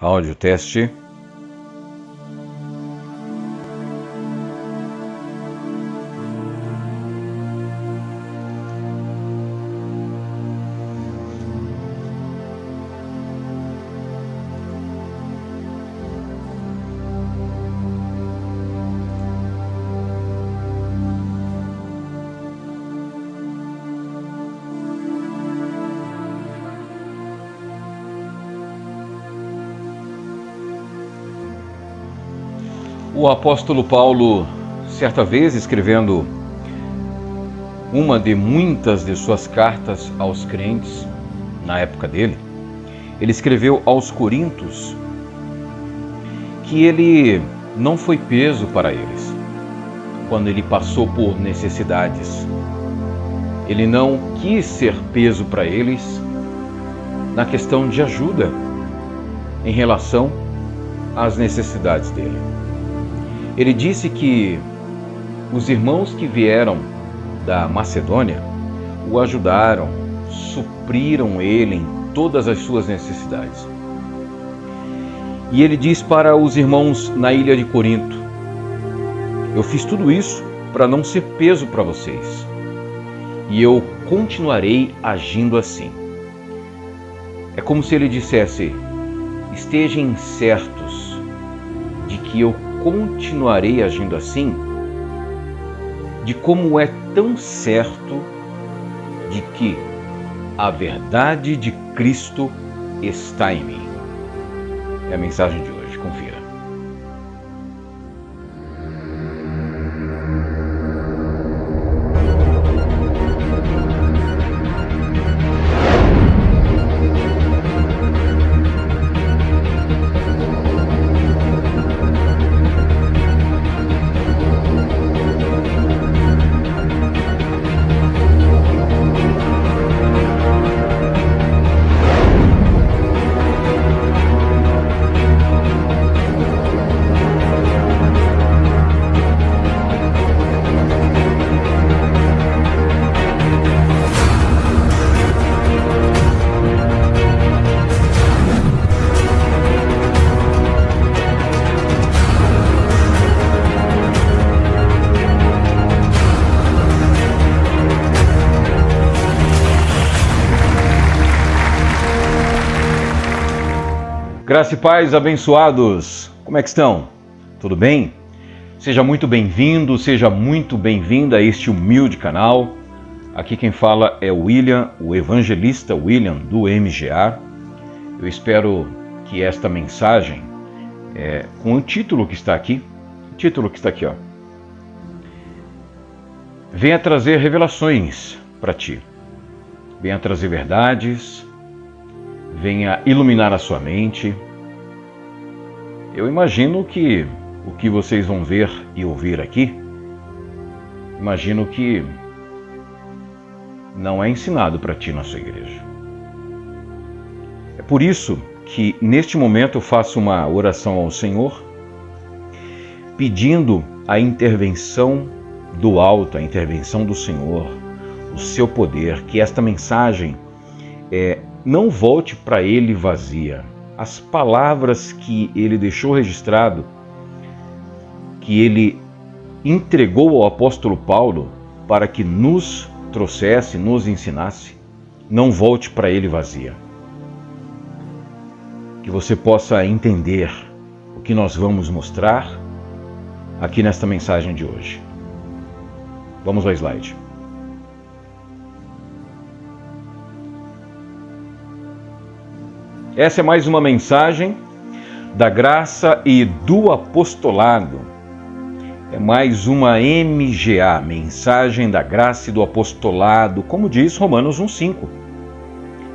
Áudio teste. O apóstolo Paulo, certa vez escrevendo uma de muitas de suas cartas aos crentes na época dele, ele escreveu aos Coríntios que ele não foi peso para eles quando ele passou por necessidades. Ele não quis ser peso para eles na questão de ajuda em relação às necessidades dele. Ele disse que os irmãos que vieram da Macedônia o ajudaram, supriram ele em todas as suas necessidades. E ele diz para os irmãos na ilha de Corinto: eu fiz tudo isso para não ser peso para vocês, e eu continuarei agindo assim. É como se ele dissesse: estejam certos de que eu continuarei agindo assim, de como é tão certo de que a verdade de Cristo está em mim. É a mensagem de hoje, confira. Graça e paz, abençoados! Como é que estão? Tudo bem? Seja muito bem-vindo, seja muito bem-vinda a este humilde canal. Aqui quem fala é o William, o evangelista William do MGA. Eu espero que esta mensagem, com o título que está aqui, ó, venha trazer revelações para ti, venha trazer verdades, venha iluminar a sua mente. Eu imagino que o que vocês vão ver e ouvir aqui, imagino que não é ensinado para ti na sua igreja. É por isso que neste momento eu faço uma oração ao Senhor, pedindo a intervenção do alto, a intervenção do Senhor, o seu poder, que esta mensagem não volte para ele vazia. As palavras que ele deixou registrado, que ele entregou ao apóstolo Paulo para que nos trouxesse, nos ensinasse, não volte para ele vazia. Que você possa entender o que nós vamos mostrar aqui nesta mensagem de hoje. Vamos ao slide. Essa é mais uma mensagem da graça e do apostolado. É mais uma MGA, mensagem da graça e do apostolado, como diz Romanos 1,5.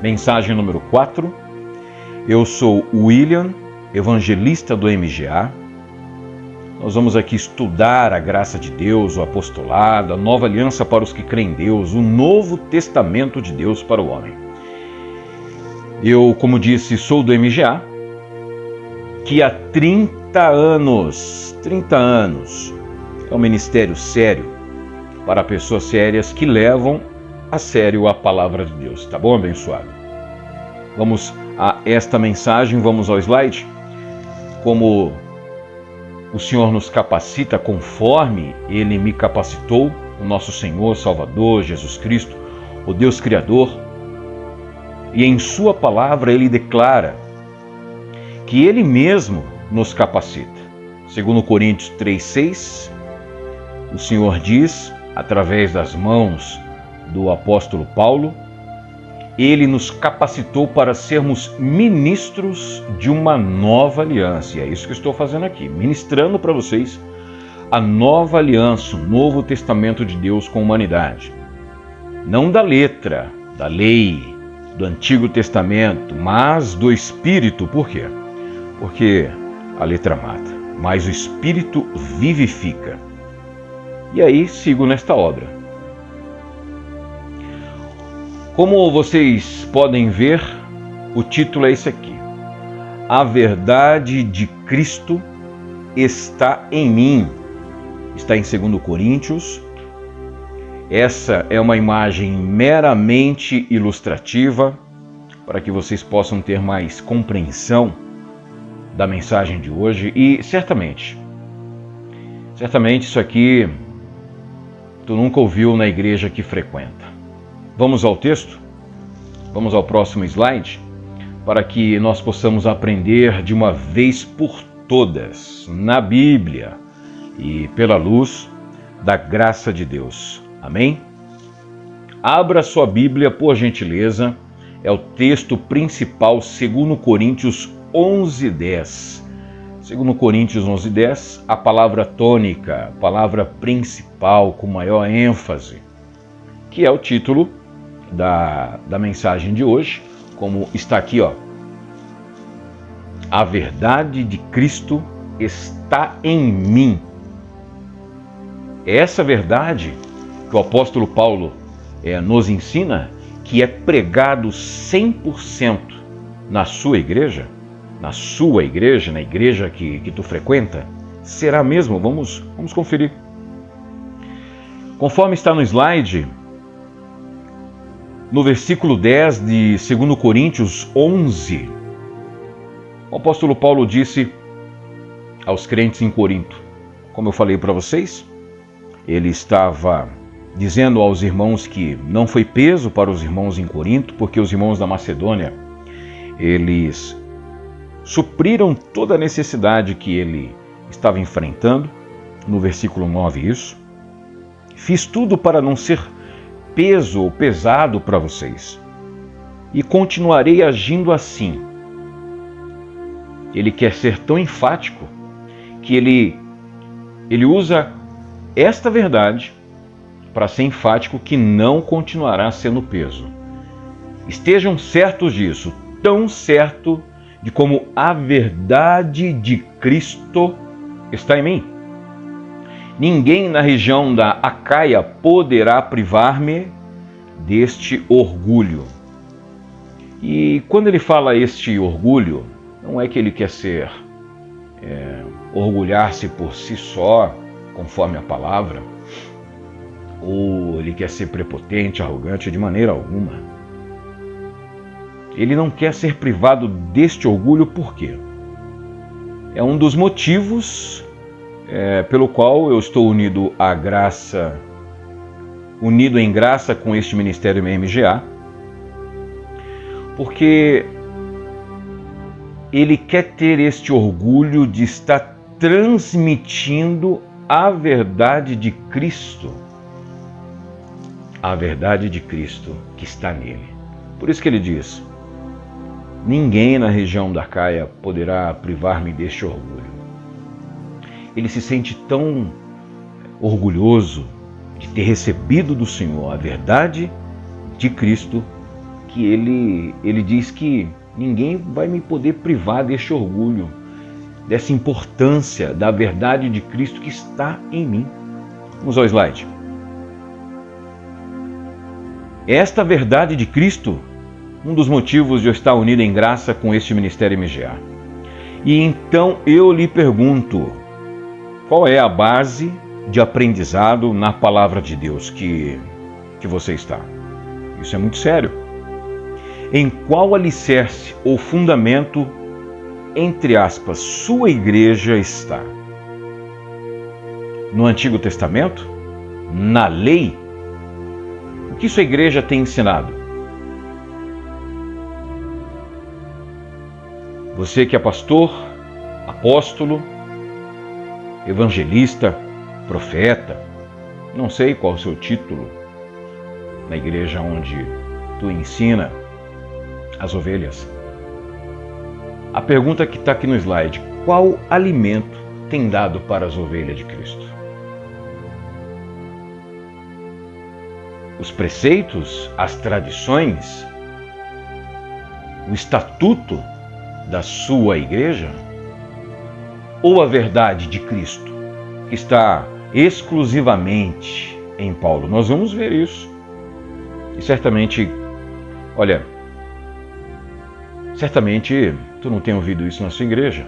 Mensagem número 4. Eu sou William, evangelista do MGA. Nós vamos aqui estudar a graça de Deus, o apostolado, a nova aliança para os que creem em Deus, o novo testamento de Deus para o homem. Eu, como disse, sou do MGA, que há 30 anos, é um ministério sério para pessoas sérias que levam a sério a palavra de Deus. Tá bom, abençoado? Vamos a esta mensagem. Vamos ao slide. Como o Senhor nos capacita conforme Ele me capacitou, o nosso Senhor, Salvador, Jesus Cristo, o Deus Criador. E em Sua palavra Ele declara que Ele mesmo nos capacita. Segundo Coríntios 3,6, o Senhor diz, através das mãos do apóstolo Paulo, Ele nos capacitou para sermos ministros de uma nova aliança. E é isso que eu estou fazendo aqui, ministrando para vocês a nova aliança, o Novo Testamento de Deus com a humanidade. Não da letra, da lei, do Antigo Testamento, mas do Espírito. Por quê? Porque a letra mata, mas o Espírito vivifica. E aí sigo nesta obra. Como vocês podem ver, o título é esse aqui: A verdade de Cristo está em mim. Está em 2 Coríntios. Essa é uma imagem meramente ilustrativa, para que vocês possam ter mais compreensão da mensagem de hoje. E certamente isso aqui tu nunca ouviu na igreja que frequenta. Vamos ao texto? Vamos ao próximo slide, para que nós possamos aprender de uma vez por todas na Bíblia e pela luz da graça de Deus. Amém? Abra sua Bíblia, por gentileza. É o texto principal, 2 Coríntios 11:10. 2 Coríntios 11:10, a palavra tônica, a palavra principal com maior ênfase, que é o título da mensagem de hoje, como está aqui, ó. A verdade de Cristo está em mim. Essa verdade que o apóstolo Paulo nos ensina, que é pregado 100% na sua igreja, na igreja que tu frequenta, será mesmo? Vamos conferir. Conforme está no slide, no versículo 10 de 2 Coríntios 11, o apóstolo Paulo disse aos crentes em Corinto, como eu falei para vocês, ele estava dizendo aos irmãos que não foi peso para os irmãos em Corinto, porque os irmãos da Macedônia, eles supriram toda a necessidade que ele estava enfrentando. No versículo 9 isso. Fiz tudo para não ser peso ou pesado para vocês, e continuarei agindo assim. Ele quer ser tão enfático que ele usa esta verdade para ser enfático que não continuará sendo peso. Estejam certos disso, tão certo de como a verdade de Cristo está em mim. Ninguém na região da Acaia poderá privar-me deste orgulho. E quando ele fala este orgulho, não é que ele quer ser orgulhar-se por si só, conforme a palavra, ou ele quer ser prepotente, arrogante, de maneira alguma. Ele não quer ser privado deste orgulho, por quê? É um dos motivos pelo qual eu estou unido em graça com este ministério MGA, porque ele quer ter este orgulho de estar transmitindo a verdade de Cristo, a verdade de Cristo que está nele. Por isso que ele diz: ninguém na região da Acaia poderá privar-me deste orgulho. Ele se sente tão orgulhoso de ter recebido do Senhor a verdade de Cristo, que ele diz que ninguém vai me poder privar deste orgulho, dessa importância da verdade de Cristo que está em mim. Vamos ao slide. Esta verdade de Cristo, um dos motivos de eu estar unido em graça com este ministério MGA. E então eu lhe pergunto, qual é a base de aprendizado na palavra de Deus que você está? Isso é muito sério. em qual alicerce ou fundamento, entre aspas, sua igreja está? No Antigo Testamento? Na lei? O que sua igreja tem ensinado? Você que é pastor, apóstolo, evangelista, profeta, não sei qual é o seu título na igreja onde tu ensina as ovelhas. A pergunta que está aqui no slide: qual alimento tem dado para as ovelhas de Cristo? Os preceitos, as tradições, o estatuto da sua igreja? Ou a verdade de Cristo, que está exclusivamente em Paulo? Nós vamos ver isso. E certamente, olha, certamente tu não tem ouvido isso na sua igreja.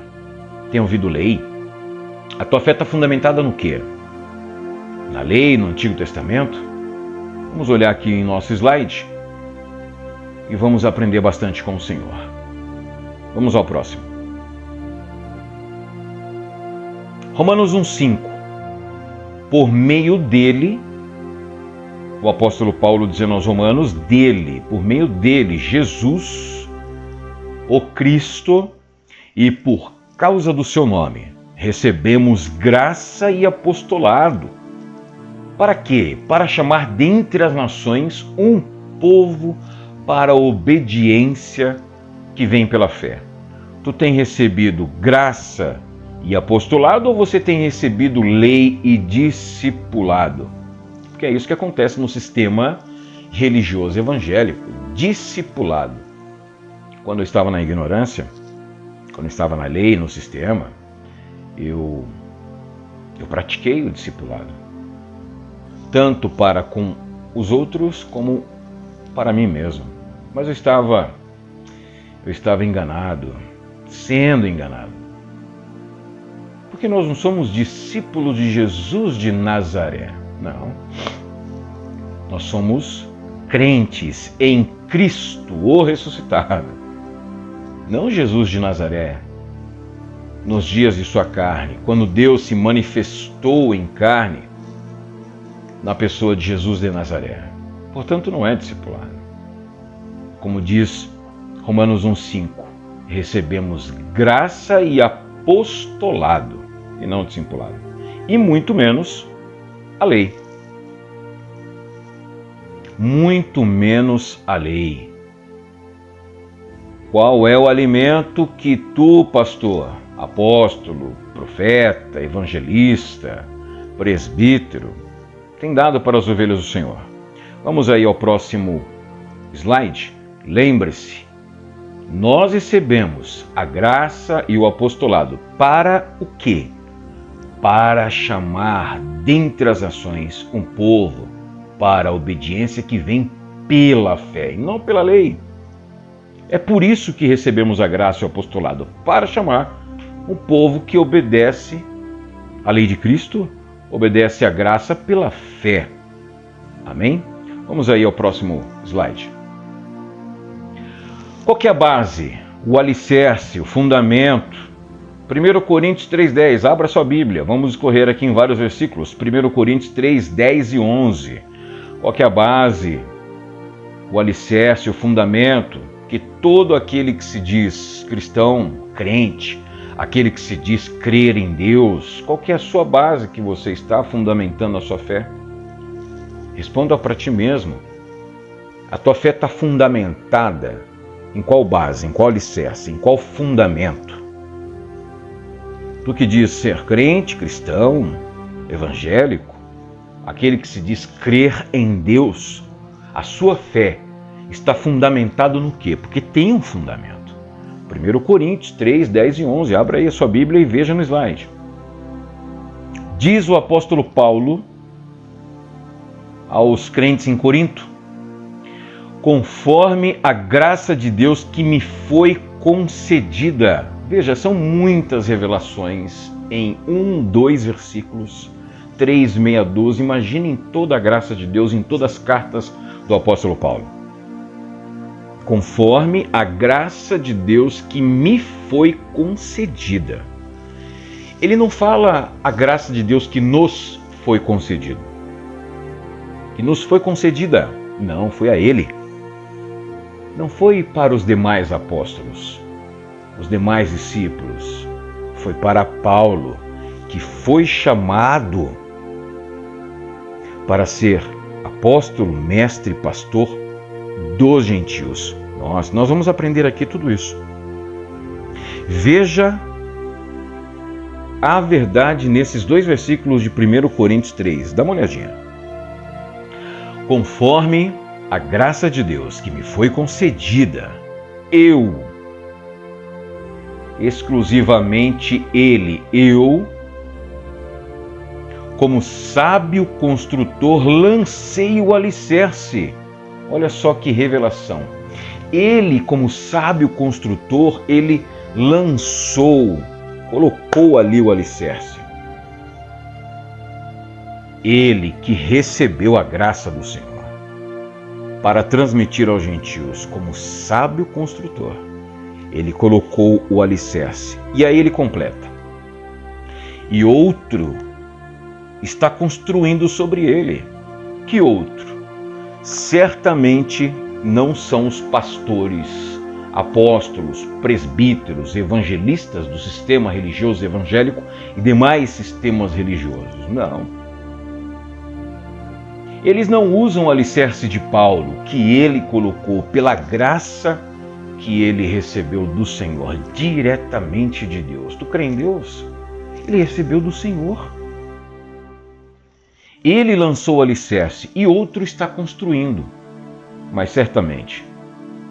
Tem ouvido lei? A tua fé está fundamentada no quê? Na lei, no Antigo Testamento? Vamos olhar aqui em nosso slide e vamos aprender bastante com o Senhor. Vamos ao próximo. Romanos 1,5. Por meio dele, o apóstolo Paulo dizendo aos romanos, por meio dele, Jesus, o Cristo, e por causa do seu nome, recebemos graça e apostolado. Para quê? Para chamar dentre as nações um povo para a obediência que vem pela fé. Tu tem recebido graça e apostolado ou você tem recebido lei e discipulado? Porque é isso que acontece no sistema religioso evangélico, discipulado. Quando eu estava na ignorância, quando eu estava na lei, no sistema, eu pratiquei o discipulado. Tanto para com os outros como para mim mesmo. Mas eu estava enganado, sendo enganado. Porque nós não somos discípulos de Jesus de Nazaré, não. Nós somos crentes em Cristo, o ressuscitado. Não Jesus de Nazaré, nos dias de sua carne, quando Deus se manifestou em carne, na pessoa de Jesus de Nazaré. Portanto, não é discipulado. Como diz Romanos 1,5, recebemos graça e apostolado, e não discipulado. E muito menos a lei. Muito menos a lei. Qual é o alimento que tu, pastor, apóstolo, profeta, evangelista, presbítero, tem dado para as ovelhas do Senhor? Vamos aí ao próximo slide. Lembre-se, nós recebemos a graça e o apostolado para o quê? Para chamar dentre as nações um povo para a obediência que vem pela fé e não pela lei. É por isso que recebemos a graça e o apostolado, para chamar um povo que obedece à lei de Cristo, obedece à graça pela fé. Amém? Vamos aí ao próximo slide. Qual que é a base, o alicerce, o fundamento? 1 Coríntios 3,10, abra sua Bíblia, vamos escorrer aqui em vários versículos. 1 Coríntios 3, 10 e 11. Qual que é a base, o alicerce, o fundamento? Que todo aquele que se diz cristão, crente, aquele que se diz crer em Deus, qual que é a sua base que você está fundamentando a sua fé? Responda para ti mesmo. A tua fé está fundamentada em qual base, em qual alicerce, em qual fundamento? Tu que diz ser crente, cristão, evangélico, aquele que se diz crer em Deus, a sua fé está fundamentado no quê? Porque tem um fundamento. 1 Coríntios 3, 10 e 11. Abra aí a sua Bíblia e veja no slide. Diz o apóstolo Paulo aos crentes em Corinto: conforme a graça de Deus que me foi concedida. Veja, são muitas revelações em 2 versículos, 3, 6, 12. Imaginem toda a graça de Deus em todas as cartas do apóstolo Paulo. conforme a graça de Deus que me foi concedida. Ele não fala a graça de Deus que nos foi concedida. Que nos foi concedida. Não, foi a ele. Não foi para os demais apóstolos, os demais discípulos. Foi para Paulo, que foi chamado para ser apóstolo, mestre, pastor dos gentios. Nós vamos aprender aqui tudo isso. Veja a verdade nesses 2 versículos de 1 Coríntios 3. Dá uma olhadinha. Conforme a graça de Deus que me foi concedida, eu, exclusivamente ele, eu, como sábio construtor, lancei o alicerce. Olha só que revelação. Ele, como sábio construtor, ele lançou, colocou ali o alicerce. Ele que recebeu a graça do Senhor para transmitir aos gentios como sábio construtor, ele colocou o alicerce. E aí ele completa. E outro está construindo sobre ele. Que outro? Certamente não são os pastores, apóstolos, presbíteros, evangelistas do sistema religioso evangélico e demais sistemas religiosos. Não. Eles não usam o alicerce de Paulo, que ele colocou pela graça que ele recebeu do Senhor, diretamente de Deus. Tu crê em Deus? Ele recebeu do Senhor. Ele lançou o alicerce e outro está construindo. Mas certamente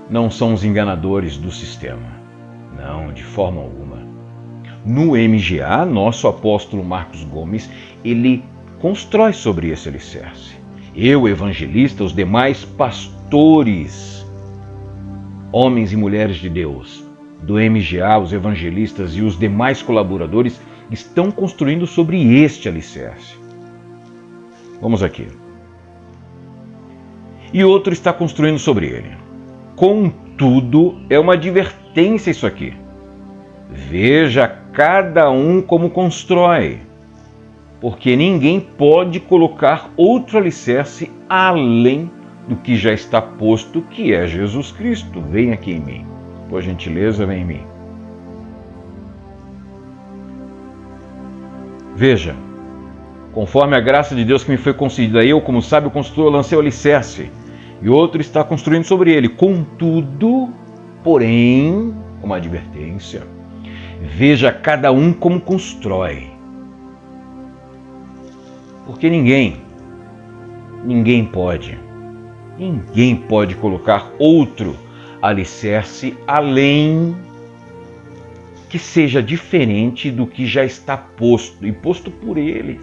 não são os enganadores do sistema. Não, de forma alguma. No MGA, nosso apóstolo Marcos Gomes, ele constrói sobre esse alicerce. Eu, evangelista, os demais pastores, homens e mulheres de Deus, do MGA, os evangelistas e os demais colaboradores estão construindo sobre este alicerce. Vamos aqui. E outro está construindo sobre ele. Contudo, é uma advertência isso aqui. Veja cada um como constrói, porque ninguém pode colocar outro alicerce além do que já está posto, que é Jesus Cristo. Vem aqui em mim. Por gentileza, vem em mim. Veja, conforme a graça de Deus que me foi concedida, eu, como sábio construtor, lancei o alicerce, e outro está construindo sobre ele. Contudo, porém, uma advertência, veja cada um como constrói. Porque ninguém pode colocar outro alicerce além que seja diferente do que já está posto, e posto por ele.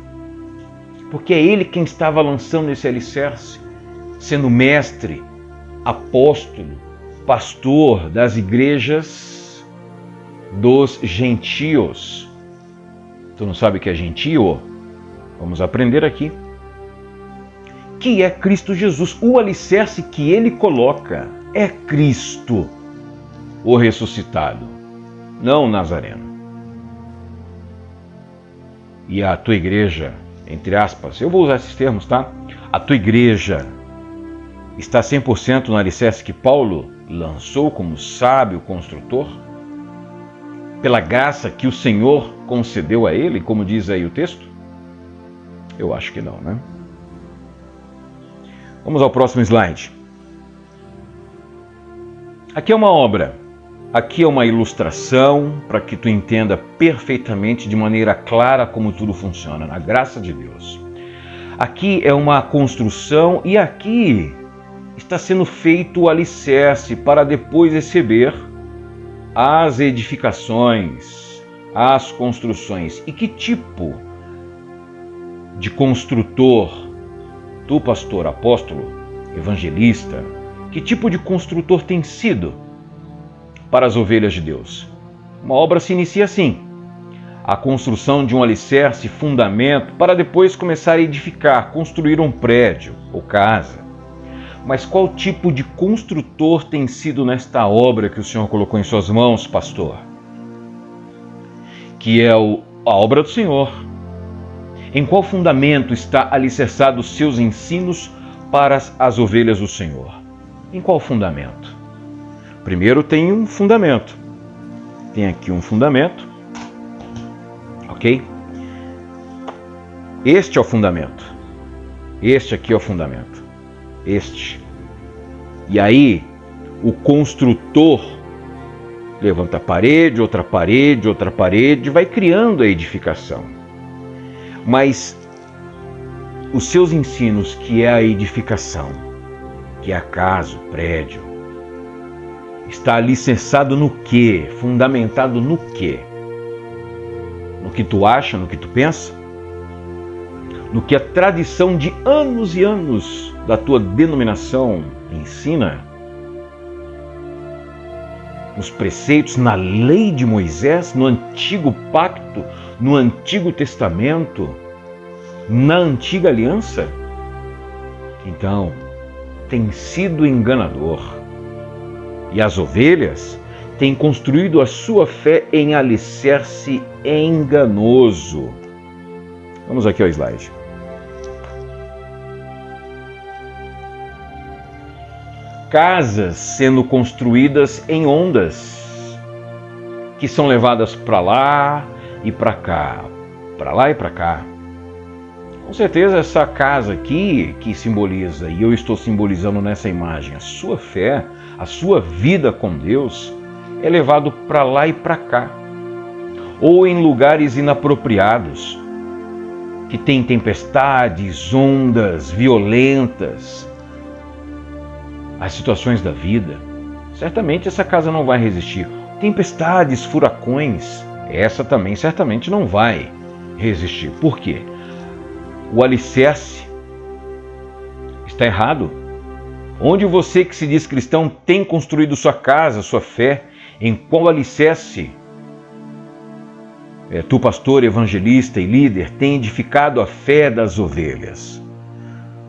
Porque é ele quem estava lançando esse alicerce, sendo mestre, apóstolo, pastor das igrejas dos gentios. Tu não sabe o que é gentio? Vamos aprender aqui. Que é Cristo Jesus. O alicerce que ele coloca é Cristo, o ressuscitado, não o Nazareno. E a tua igreja, entre aspas, eu vou usar esses termos, tá? A tua igreja está 100% no alicerce que Paulo lançou como sábio construtor? Pela graça que o Senhor concedeu a ele, como diz aí o texto? Eu acho que não, né? Vamos ao próximo slide. Aqui é uma obra, aqui é uma ilustração para que tu entenda perfeitamente, de maneira clara, como tudo funciona, na graça de Deus. Aqui é uma construção e aqui está sendo feito o alicerce para depois receber as edificações, as construções. E que tipo de construtor, tu, pastor, apóstolo, evangelista, que tipo de construtor tem sido para as ovelhas de Deus? Uma obra se inicia assim: a construção de um alicerce, fundamento, para depois começar a edificar, construir um prédio ou casa. Mas qual tipo de construtor tem sido nesta obra que o Senhor colocou em suas mãos, pastor? Que é a obra do Senhor. Em qual fundamento está alicerçado os seus ensinos para as ovelhas do Senhor? Em qual fundamento? Primeiro tem um fundamento. Tem aqui um fundamento. Ok? Este é o fundamento. Este aqui é o fundamento. Este. E aí, o construtor levanta parede, outra parede, outra parede, vai criando a edificação. Mas os seus ensinos, que é a edificação, que é a casa, o prédio, está alicerçado no quê? Fundamentado no quê? No que tu acha, no que tu pensa? No que a tradição de anos e anos da tua denominação ensina? Nos preceitos, na lei de Moisés, no antigo pacto, no Antigo Testamento, na antiga aliança? Então, tem sido enganador. E as ovelhas têm construído a sua fé em alicerce enganoso. Vamos aqui ao slide. Casas sendo construídas em ondas, que são levadas para lá e para cá, para lá e para cá. Com certeza essa casa aqui que simboliza, e eu estou simbolizando nessa imagem, a sua fé, a sua vida com Deus, é levado para lá e para cá, ou em lugares inapropriados, que tem tempestades, ondas violentas, as situações da vida. Certamente essa casa não vai resistir. Tempestades, furacões, essa também certamente não vai resistir. Por quê? O alicerce está errado. Onde você que se diz cristão tem construído sua casa, sua fé, em qual alicerce tu, pastor, evangelista e líder, tem edificado a fé das ovelhas?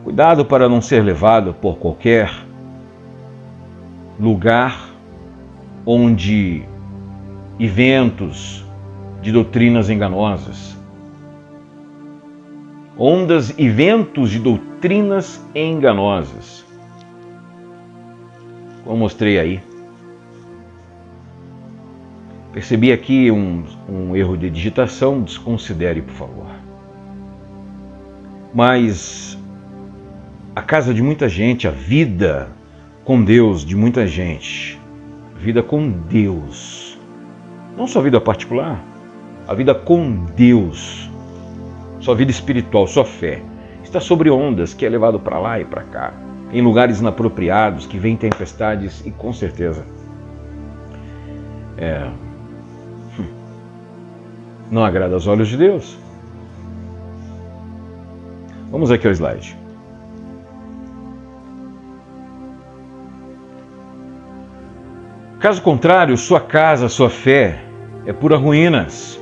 Cuidado para não ser levado por qualquer lugar onde ventos de doutrinas enganosas, ondas e ventos de doutrinas enganosas, como eu mostrei aí. Percebi aqui um erro de digitação, desconsidere, por favor. Mas a casa de muita gente, a vida com Deus de muita gente, vida com Deus, não sua vida particular, a vida com Deus, sua vida espiritual, sua fé, está sobre ondas que é levado para lá e para cá, em lugares inapropriados, que vem tempestades e com certeza não agrada aos olhos de Deus. Vamos aqui ao slide. Caso contrário, sua casa, sua fé é pura ruínas.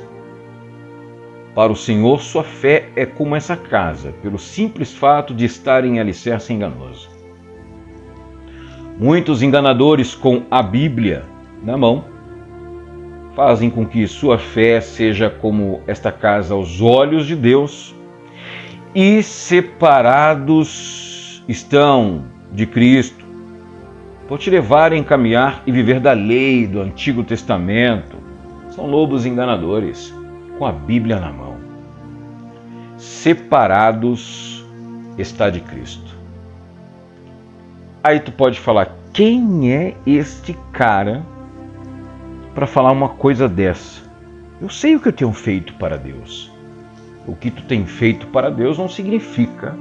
Para o Senhor, sua fé é como essa casa, pelo simples fato de estar em alicerce enganoso. Muitos enganadores com a Bíblia na mão fazem com que sua fé seja como esta casa aos olhos de Deus, e separados estão de Cristo, por te levarem a caminhar e viver da lei do Antigo Testamento. São lobos enganadores, com a Bíblia na mão. Separados está de Cristo. Aí tu pode falar, quem é este cara para falar uma coisa dessa? Eu sei o que eu tenho feito para Deus. O que tu tem feito para Deus não significa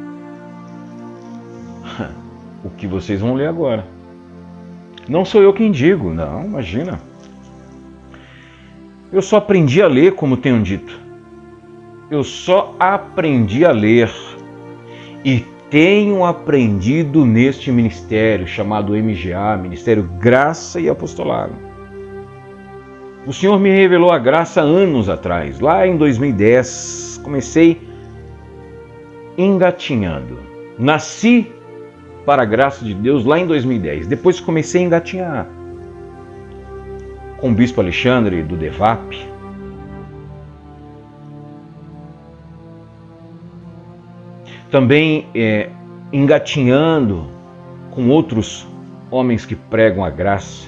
o que vocês vão ler agora. Não sou eu quem digo, não, imagina. Eu só aprendi a ler, como tenho dito. Eu só aprendi a ler e tenho aprendido neste ministério chamado MGA, Ministério Graça e Apostolado. O Senhor me revelou a graça anos atrás, lá em 2010. Comecei engatinhando. Nasci para a graça de Deus lá em 2010. Depois comecei a engatinhar com o Bispo Alexandre do DEVAP. Também engatinhando com outros homens que pregam a graça.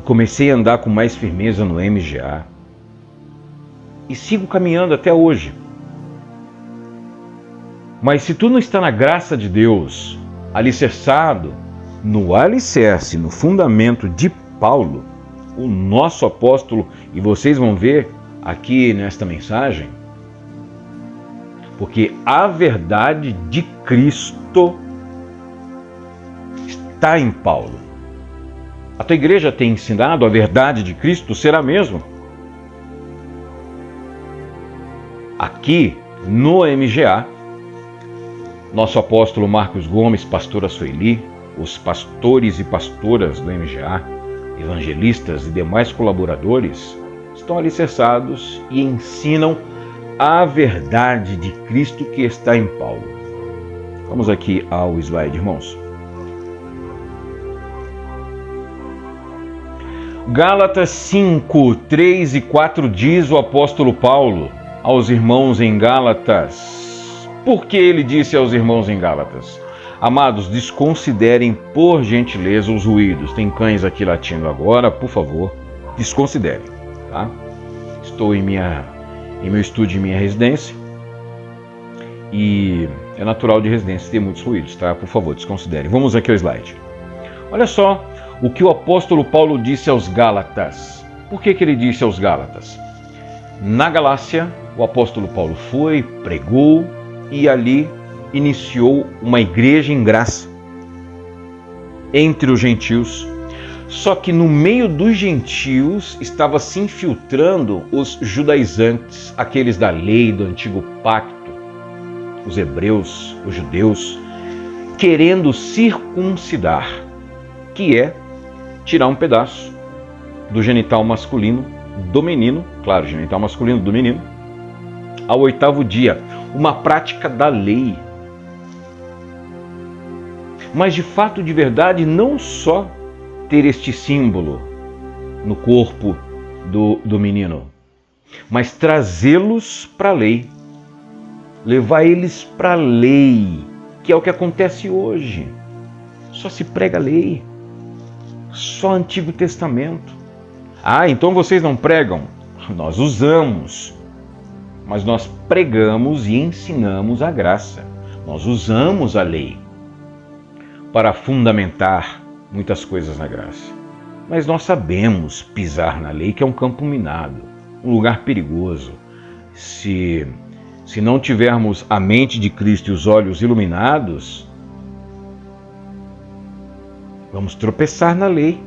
Comecei a andar com mais firmeza no MGA. E sigo caminhando até hoje. Mas se tu não está na graça de Deus, alicerçado no alicerce, no fundamento de Paulo, o nosso apóstolo, e vocês vão ver aqui nesta mensagem, porque a verdade de Cristo está em Paulo. A tua igreja tem ensinado a verdade de Cristo? Será mesmo? Aqui no MGA, nosso apóstolo Marcos Gomes, pastora Sueli, os pastores e pastoras do MGA, evangelistas e demais colaboradores estão alicerçados e ensinam a verdade de Cristo que está em Paulo. Vamos aqui ao slide, irmãos. Gálatas 5, 3 e 4 diz o apóstolo Paulo aos irmãos em Gálatas. Por que ele disse aos irmãos em Gálatas? Amados, desconsiderem por gentileza os ruídos. Tem cães aqui latindo agora, por favor, desconsiderem, tá? Estou em meu estúdio, em minha residência, e é natural de residência ter muitos ruídos, tá? Por favor, desconsiderem. Vamos aqui ao slide. Olha só o que o apóstolo Paulo disse aos Gálatas. Por que ele disse aos Gálatas? Na Galácia, o apóstolo Paulo foi, pregou e ali iniciou uma igreja em graça entre os gentios. Só que no meio dos gentios estava se infiltrando os judaizantes, aqueles da lei do antigo pacto, os hebreus, os judeus, querendo circuncidar, que é tirar um pedaço do genital masculino do menino, claro, genital masculino do menino, ao 8º dia, uma prática da lei. Mas de fato, de verdade, não só ter este símbolo no corpo do menino, mas trazê-los para a lei, levar eles para a lei, que é o que acontece hoje. Só se prega a lei, só Antigo Testamento. Ah, então vocês não pregam? Nós usamos, mas nós pregamos e ensinamos a graça. Nós usamos a lei para fundamentar muitas coisas na graça. Mas nós sabemos pisar na lei, que é um campo minado, um lugar perigoso. Se não tivermos a mente de Cristo e os olhos iluminados, vamos tropeçar na lei.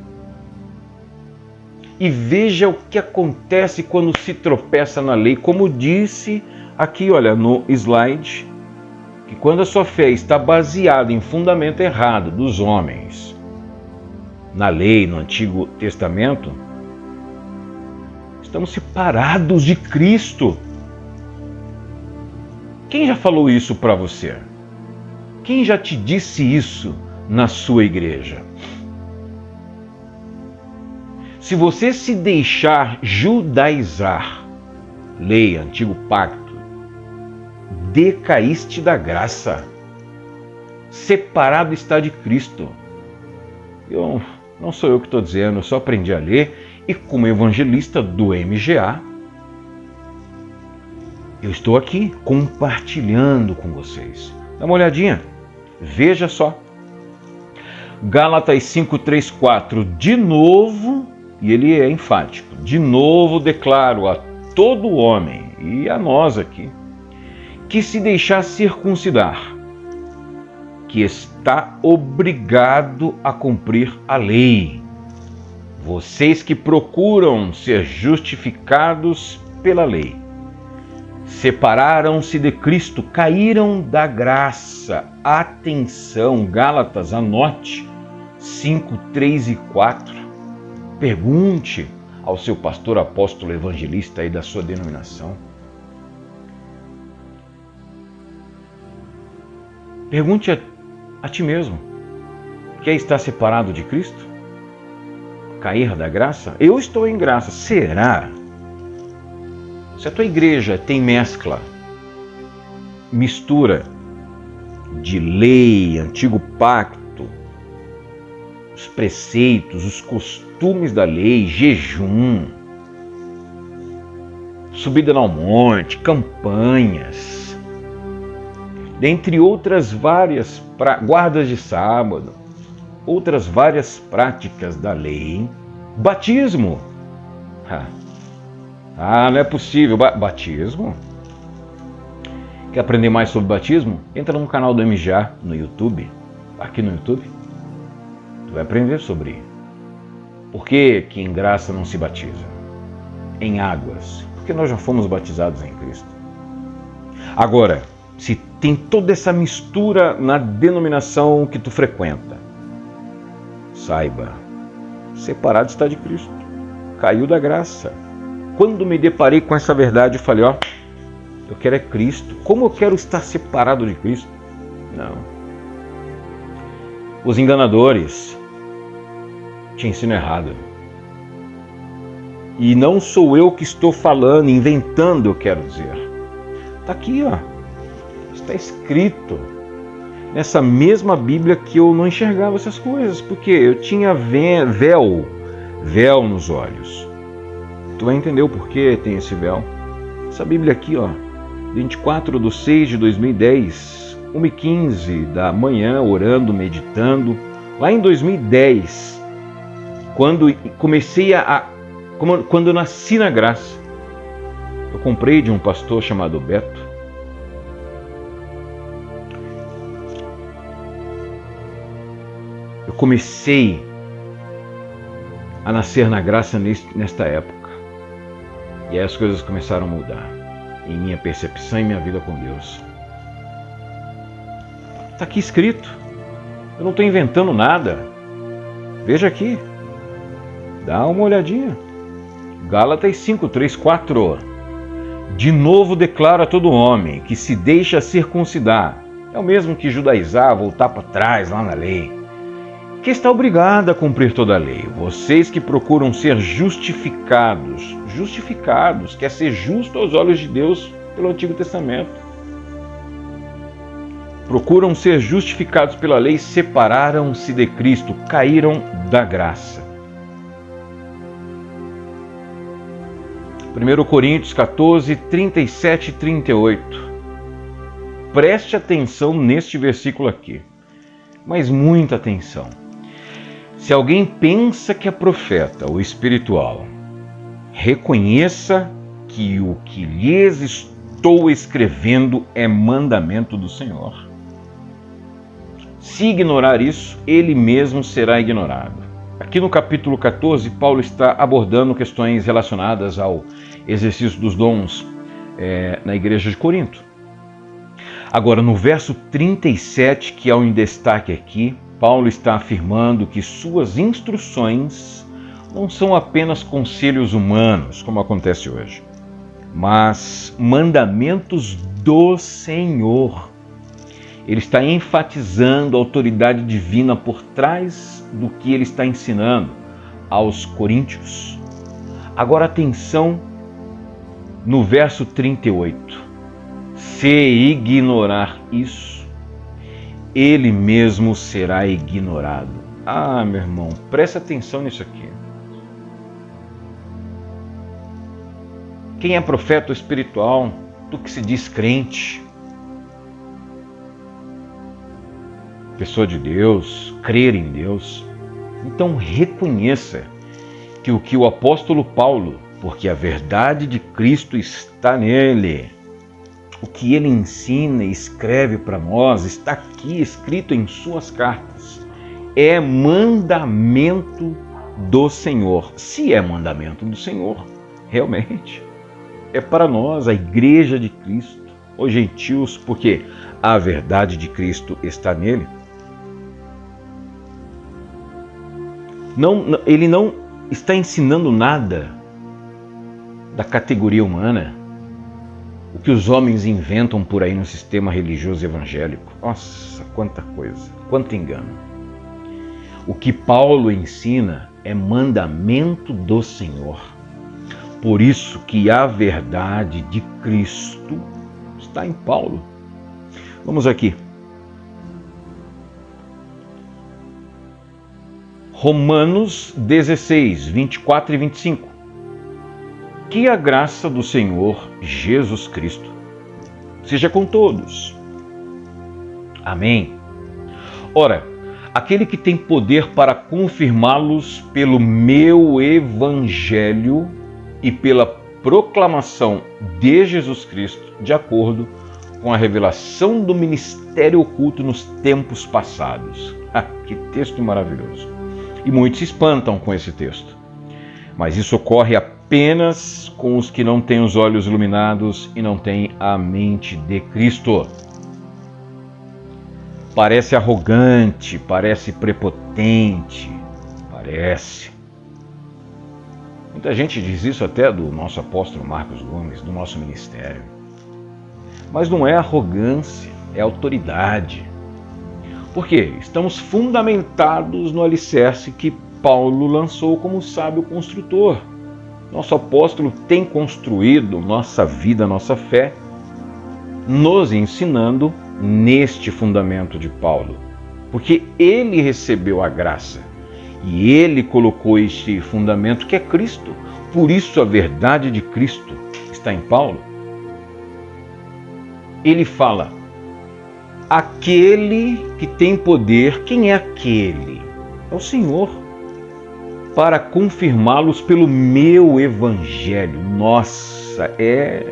E veja o que acontece quando se tropeça na lei. Como disse aqui, olha, no slide, que quando a sua fé está baseada em fundamento errado dos homens, na lei, no Antigo Testamento, estamos separados de Cristo. Quem já falou isso para você? Quem já te disse isso na sua igreja? Se você se deixar judaizar, lei, antigo pacto, decaíste da graça, separado está de Cristo. Não sou eu que estou dizendo, eu só aprendi a ler, e como evangelista do MGA, eu estou aqui compartilhando com vocês. Dá uma olhadinha, veja só. Gálatas 5, 3, 4, de novo, e ele é enfático, de novo declaro a todo homem, e a nós aqui, que se deixar circuncidar, que está obrigado a cumprir a lei. Vocês que procuram ser justificados pela lei, separaram-se de Cristo, caíram da graça. Atenção, Gálatas, anote 5, 3 e 4. Pergunte ao seu pastor, apóstolo, evangelista aí da sua denominação. Pergunte a ti mesmo. Quer estar separado de Cristo? Cair da graça? Eu estou em graça. Será? Se a tua igreja tem mistura de lei, antigo pacto, os preceitos, os costumes da lei, jejum, subida ao monte, campanhas, dentre outras várias guardas de sábado, outras várias práticas da lei, batismo. Não é possível. Batismo? Quer aprender mais sobre batismo? Entra no canal do MJA no YouTube, aqui no YouTube. Tu vai aprender sobre por que em graça não se batiza em águas. Porque nós já fomos batizados em Cristo. Agora, se tem toda essa mistura na denominação que tu frequenta, saiba, separado está de Cristo, caiu da graça. Quando me deparei com essa verdade, eu falei, eu quero é Cristo. Como eu quero estar separado de Cristo? Não. Os enganadores te ensinam errado. E não sou eu que estou falando, inventando, eu quero dizer. Está aqui, está escrito nessa mesma Bíblia que eu não enxergava essas coisas, porque eu tinha véu nos olhos. Tu vai entender o porquê tem esse véu. Essa Bíblia aqui, 24/6/2010, 1h15 da manhã, orando, meditando. Lá em 2010, quando eu nasci na graça, eu comprei de um pastor chamado Beto. Eu comecei a nascer na graça nesta época. E aí as coisas começaram a mudar em minha percepção e minha vida com Deus. Está aqui escrito. Eu não estou inventando nada. Veja aqui. Dá uma olhadinha. Gálatas 5:3-4. De novo declaro a todo homem que se deixa circuncidar, é o mesmo que judaizar, voltar para trás lá na lei, que está obrigado a cumprir toda a lei. Vocês que procuram ser justificados, quer ser justo aos olhos de Deus pelo Antigo Testamento. Procuram ser justificados pela lei, separaram-se de Cristo, caíram da graça. 1 Coríntios 14:37-38. Preste atenção neste versículo aqui, mas muita atenção. Se alguém pensa que é profeta ou espiritual, reconheça que o que lhes estou escrevendo é mandamento do Senhor. Se ignorar isso, ele mesmo será ignorado. Aqui no capítulo 14, Paulo está abordando questões relacionadas ao exercício dos dons na igreja de Corinto. Agora, no verso 37, que é um destaque aqui, Paulo está afirmando que suas instruções não são apenas conselhos humanos, como acontece hoje, mas mandamentos do Senhor. Ele está enfatizando a autoridade divina por trás do que ele está ensinando aos coríntios. Agora atenção no verso 38. Se ignorar isso, ele mesmo será ignorado. Meu irmão, presta atenção nisso aqui. Quem é profeta ou espiritual, tu que se diz crente, pessoa de Deus, crer em Deus, então reconheça que o que o apóstolo Paulo, porque a verdade de Cristo está nele, o que ele ensina e escreve para nós, está aqui escrito em suas cartas, é mandamento do Senhor. Se é mandamento do Senhor, realmente é para nós, a igreja de Cristo, os gentios, porque a verdade de Cristo está nele. Ele não está ensinando nada da categoria humana. o que os homens inventam por aí no sistema religioso evangélico. Nossa, quanta coisa, quanto engano. O que Paulo ensina é mandamento do Senhor. Por isso que a verdade de Cristo está em Paulo. Vamos aqui. Romanos 16, 24 e 25. Que a graça do Senhor Jesus Cristo seja com todos. Amém. Ora, aquele que tem poder para confirmá-los pelo meu evangelho e pela proclamação de Jesus Cristo, de acordo com a revelação do ministério oculto nos tempos passados. Que texto maravilhoso! E muitos se espantam com esse texto. Mas isso ocorre apenas com os que não têm os olhos iluminados e não têm a mente de Cristo. Parece arrogante, parece prepotente, parece. Muita gente diz isso até do nosso apóstolo Marcos Gomes, do nosso ministério. Mas não é arrogância, é autoridade. Por quê? Estamos fundamentados no alicerce que Paulo lançou como sábio construtor. Nosso apóstolo tem construído nossa vida, nossa fé, nos ensinando neste fundamento de Paulo. Porque ele recebeu a graça e ele colocou este fundamento que é Cristo. Por isso a verdade de Cristo está em Paulo. Ele fala: aquele que tem poder, quem é aquele? É o Senhor, para confirmá-los pelo meu evangelho. Nossa, é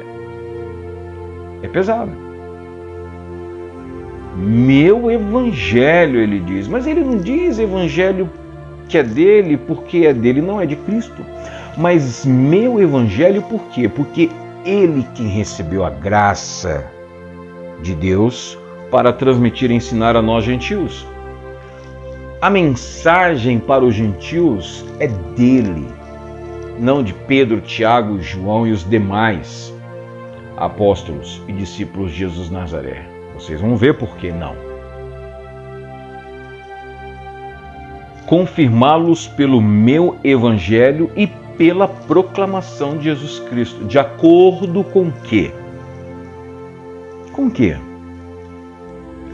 pesado. Meu evangelho, ele diz, mas ele não diz evangelho que é dele, porque é dele, não é de Cristo. Mas meu evangelho por quê? Porque ele quem recebeu a graça de Deus para transmitir e ensinar a nós gentios. A mensagem para os gentios é dele, não de Pedro, Tiago, João e os demais apóstolos e discípulos de Jesus Nazaré. Vocês vão ver por que não. Confirmá-los pelo meu evangelho e pela proclamação de Jesus Cristo. De acordo com o quê? Com o quê?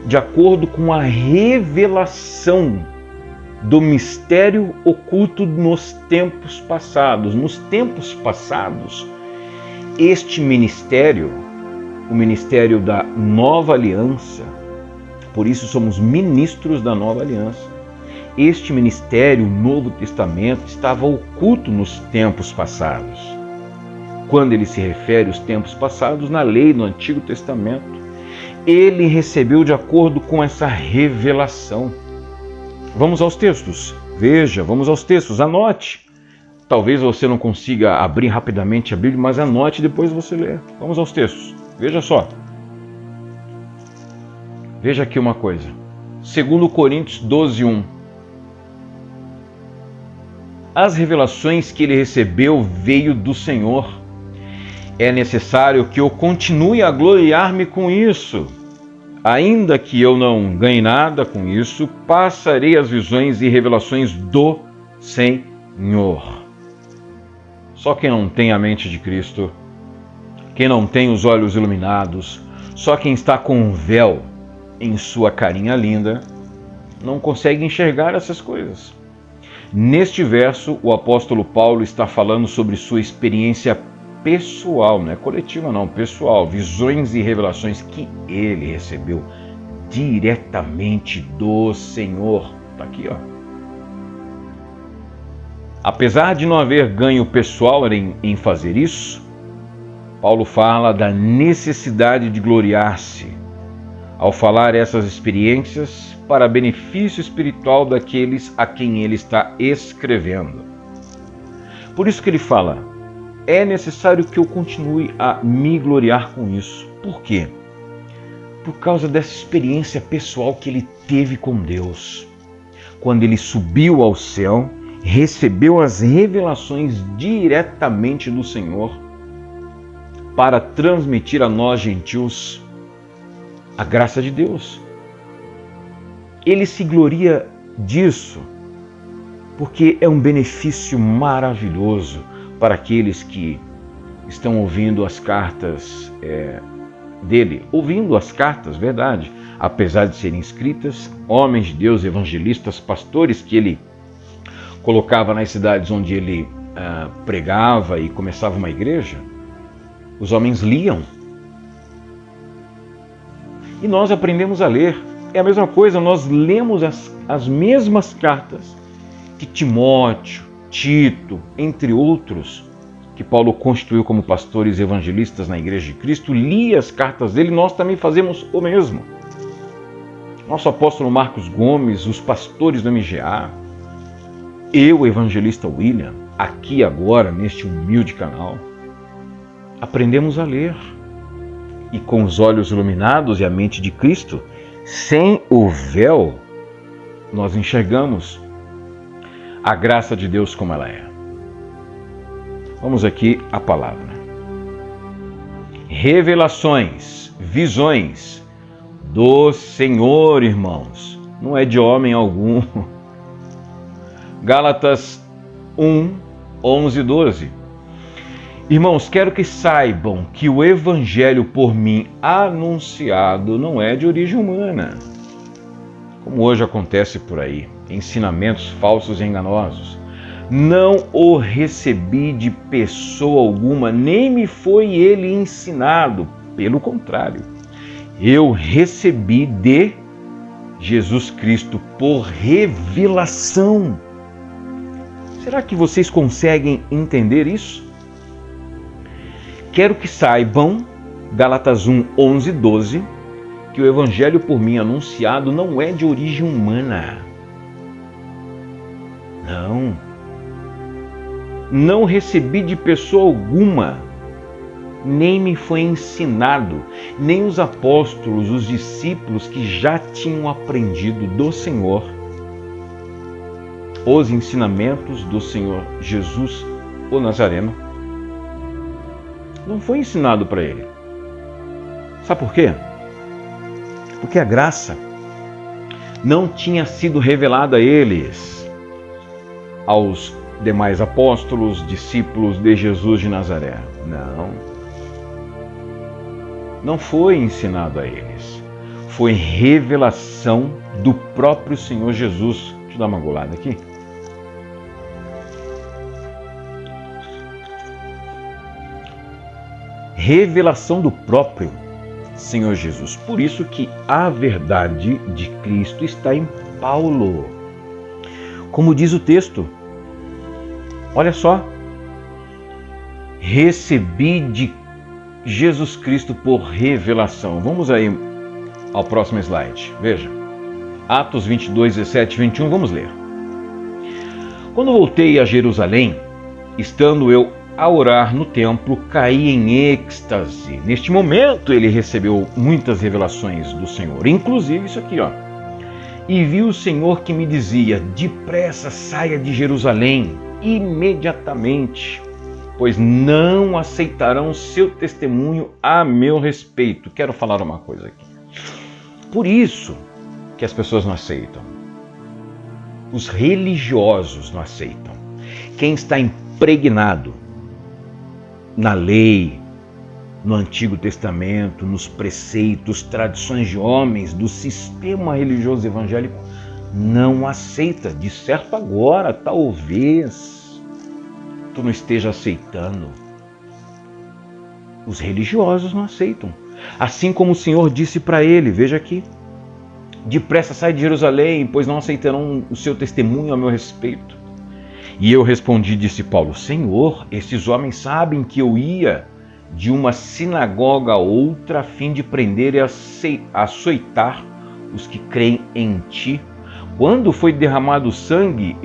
De acordo com a revelação do mistério oculto nos tempos passados. Nos tempos passados, este ministério, o ministério da Nova Aliança, por isso somos ministros da Nova Aliança, este ministério, o Novo Testamento, estava oculto nos tempos passados. Quando ele se refere aos tempos passados, na lei do Antigo Testamento, ele recebeu de acordo com essa revelação. Vamos aos textos. Veja, vamos aos textos. Anote. Talvez você não consiga abrir rapidamente a Bíblia, mas anote e depois você lê. Vamos aos textos. Veja só. Veja aqui uma coisa. 2 Coríntios 12, 1. As revelações que ele recebeu veio do Senhor. É necessário que eu continue a gloriar-me com isso. Ainda que eu não ganhe nada com isso, passarei as visões e revelações do Senhor. Só quem não tem a mente de Cristo, quem não tem os olhos iluminados, só quem está com um véu em sua carinha linda, não consegue enxergar essas coisas. Neste verso, o apóstolo Paulo está falando sobre sua experiência pessoal, não é coletiva não, pessoal, visões e revelações que ele recebeu diretamente do Senhor. Está aqui, ó. Apesar de não haver ganho pessoal em fazer isso, Paulo fala da necessidade de gloriar-se ao falar essas experiências para benefício espiritual daqueles a quem ele está escrevendo. Por isso que ele fala: é necessário que eu continue a me gloriar com isso. Por quê? Por causa dessa experiência pessoal que ele teve com Deus. Quando ele subiu ao céu, recebeu as revelações diretamente do Senhor. para transmitir a nós gentios a graça de Deus. Ele se gloria disso, porque é um benefício maravilhoso para aqueles que estão ouvindo as cartas dele, ouvindo as cartas, verdade, apesar de serem escritas, homens de Deus, evangelistas, pastores que ele colocava nas cidades onde ele pregava e começava uma igreja, os homens liam. E nós aprendemos a ler. É a mesma coisa, nós lemos as mesmas cartas que Timóteo, Tito, entre outros, que Paulo constituiu como pastores evangelistas na Igreja de Cristo, lia as cartas dele, nós também fazemos o mesmo. Nosso apóstolo Marcos Gomes, os pastores do MGA, eu, evangelista William, aqui agora, neste humilde canal, aprendemos a ler. E com os olhos iluminados e a mente de Cristo, sem o véu, nós enxergamos a graça de Deus como ela é. Vamos aqui à palavra. Revelações, visões do Senhor, irmãos. Não é de homem algum. Gálatas 1, 11 e 12. Irmãos, quero que saibam que o evangelho por mim anunciado não é de origem humana, como hoje acontece por aí, ensinamentos falsos e enganosos. Não o recebi de pessoa alguma, nem me foi ele ensinado. Pelo contrário, eu recebi de Jesus Cristo por revelação. Será que vocês conseguem entender isso? Quero que saibam, Gálatas 1, 11 e 12, que o evangelho por mim anunciado não é de origem humana. Não recebi de pessoa alguma, nem me foi ensinado, nem os apóstolos, os discípulos que já tinham aprendido do Senhor os ensinamentos do Senhor Jesus, o Nazareno. Não foi ensinado para ele. Sabe por quê? Porque a graça não tinha sido revelada a eles, aos demais apóstolos, discípulos de Jesus de Nazaré. Não foi ensinado a eles. Foi revelação do próprio Senhor Jesus. Deixa eu dar uma golada aqui. Revelação do próprio Senhor Jesus. Por isso que a verdade de Cristo está em Paulo. Como diz o texto, olha só, recebi de Jesus Cristo por revelação. Vamos aí ao próximo slide. Veja, Atos 22, 17 e 21, vamos ler. Quando voltei a Jerusalém, estando eu a orar no templo, caí em êxtase. Neste momento ele recebeu muitas revelações do Senhor, inclusive isso aqui, ó. E vi o Senhor que me dizia: depressa saia de Jerusalém, imediatamente, pois não aceitarão seu testemunho a meu respeito. Quero falar uma coisa aqui. Por isso que as pessoas não aceitam. Os religiosos não aceitam. Quem está impregnado na lei, no Antigo Testamento, nos preceitos, tradições de homens, do sistema religioso evangélico, não aceita. De certo agora, talvez, tu não esteja aceitando. Os religiosos não aceitam. Assim como o Senhor disse para ele, veja aqui, depressa sai de Jerusalém, pois não aceitarão o seu testemunho a meu respeito. E eu respondi, disse Paulo: Senhor, esses homens sabem que eu ia de uma sinagoga a outra a fim de prender e açoitar os que creem em ti. Quando foi derramado o sangue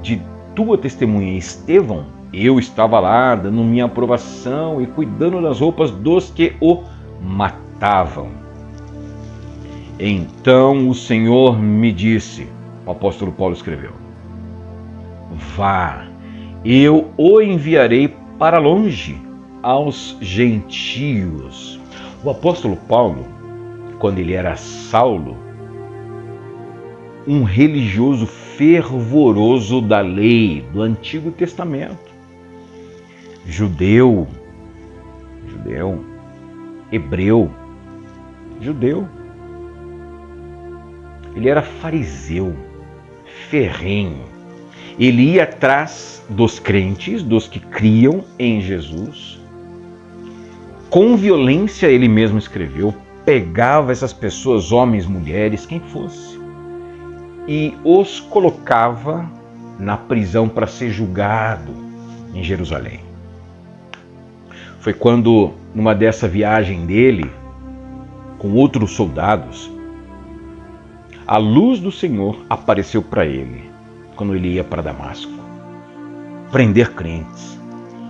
de tua testemunha Estevão, eu estava lá dando minha aprovação e cuidando das roupas dos que o matavam. Então o Senhor me disse, o apóstolo Paulo escreveu: vá, eu o enviarei para longe, aos gentios. O apóstolo Paulo, quando ele era Saulo, um religioso fervoroso da lei do Antigo Testamento, judeu, hebreu, judeu. Ele era fariseu, ferrenho. Ele ia atrás dos crentes, dos que criam em Jesus. Com violência, ele mesmo escreveu, pegava essas pessoas, homens, mulheres, quem fosse, e os colocava na prisão para ser julgado em Jerusalém. Foi quando, numa dessa viagem dele, com outros soldados, a luz do Senhor apareceu para ele, quando ele ia para Damasco, prender crentes.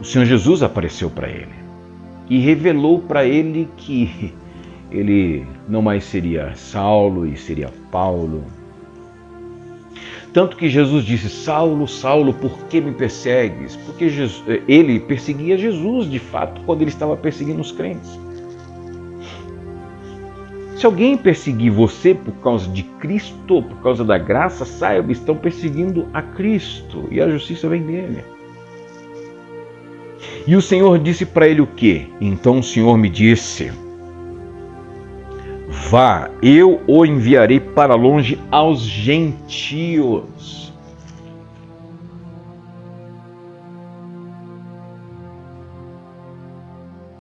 O Senhor Jesus apareceu para ele e revelou para ele que ele não mais seria Saulo e seria Paulo. Tanto que Jesus disse: Saulo, Saulo, por que me persegues? Porque ele perseguia Jesus, de fato, quando ele estava perseguindo os crentes. Se alguém perseguir você por causa de Cristo, por causa da graça, saiba, estão perseguindo a Cristo e a justiça vem dele. E o Senhor disse para ele o quê? Então o Senhor me disse: vá, eu o enviarei para longe aos gentios.